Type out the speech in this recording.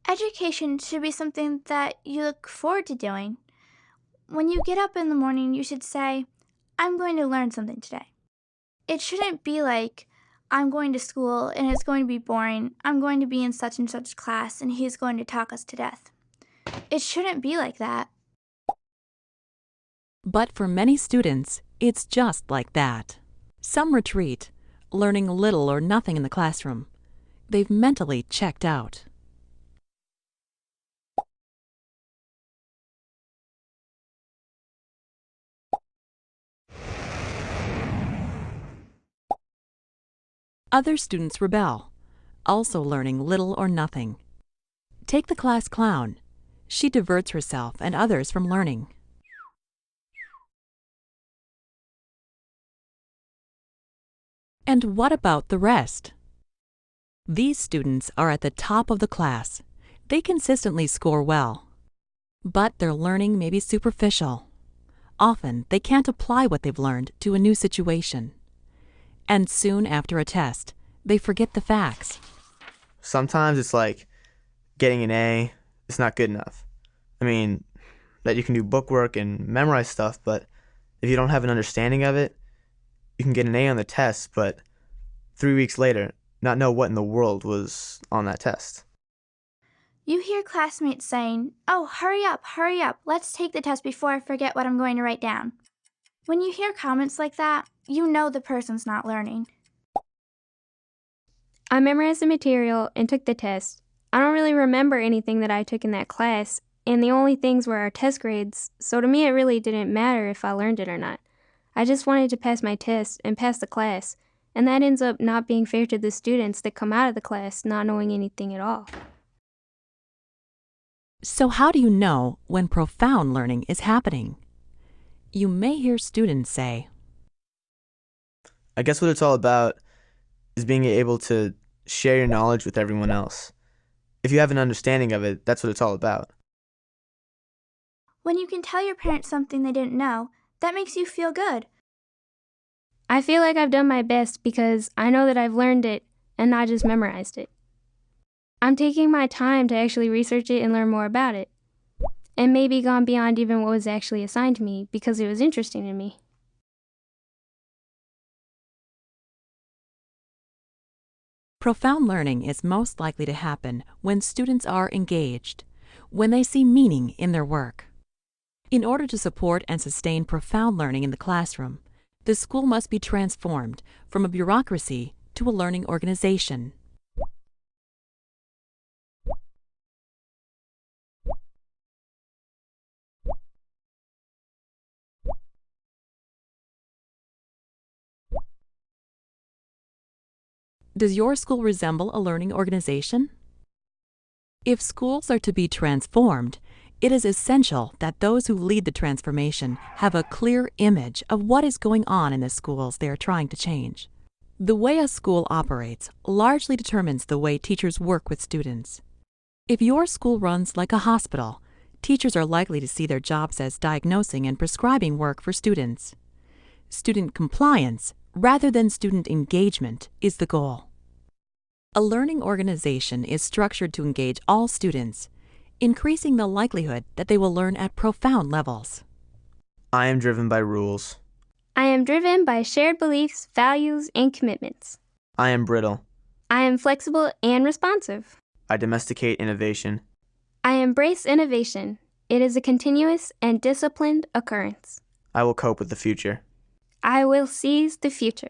Education should be something that you look forward to doing. When you get up in the morning, you should say, I'm going to learn something today. It shouldn't be like, I'm going to school and it's going to be boring. I'm going to be in such and such class and he's going to talk us to death. It shouldn't be like that. But for many students, it's just like that. Some retreat, learning little or nothing in the classroom. They've mentally checked out. Other students rebel, also learning little or nothing. Take the class clown. She diverts herself and others from learning. And what about the rest? These students are at the top of the class. They consistently score well. But their learning may be superficial. Often, they can't apply what they've learned to a new situation. And soon after a test, they forget the facts. Sometimes it's like getting an A is not good enough. I mean, that you can do bookwork and memorize stuff, but if you don't have an understanding of it, you can get an A on the test, but 3 weeks later, not know what in the world was on that test. You hear classmates saying, oh, hurry up, let's take the test before I forget what I'm going to write down. When you hear comments like that, you know the person's not learning. I memorized the material and took the test. I don't really remember anything that I took in that class, and the only things were our test grades, so to me it really didn't matter if I learned it or not. I just wanted to pass my test and pass the class, and that ends up not being fair to the students that come out of the class not knowing anything at all. So how do you know when profound learning is happening? You may hear students say, I guess what it's all about is being able to share your knowledge with everyone else. If you have an understanding of it, that's what it's all about. When you can tell your parents something they didn't know, that makes you feel good. I feel like I've done my best because I know that I've learned it and not just memorized it. I'm taking my time to actually research it and learn more about it, and maybe gone beyond even what was actually assigned to me because it was interesting to me. profound learning is most likely to happen when students are engaged, when they see meaning in their work. In order to support and sustain profound learning in the classroom, the school must be transformed from a bureaucracy to a learning organization. Does your school resemble a learning organization? If schools are to be transformed, it is essential that those who lead the transformation have a clear image of what is going on in the schools they are trying to change. The way a school operates largely determines the way teachers work with students. If your school runs like a hospital, teachers are likely to see their jobs as diagnosing and prescribing work for students. Student compliance, rather than student engagement, is the goal. A learning organization is structured to engage all students, increasing the likelihood that they will learn at profound levels. I am driven by rules. I am driven by shared beliefs, values, and commitments. I am brittle. I am flexible and responsive. I domesticate innovation. I embrace innovation. It is a continuous and disciplined occurrence. I will cope with the future. I will seize the future.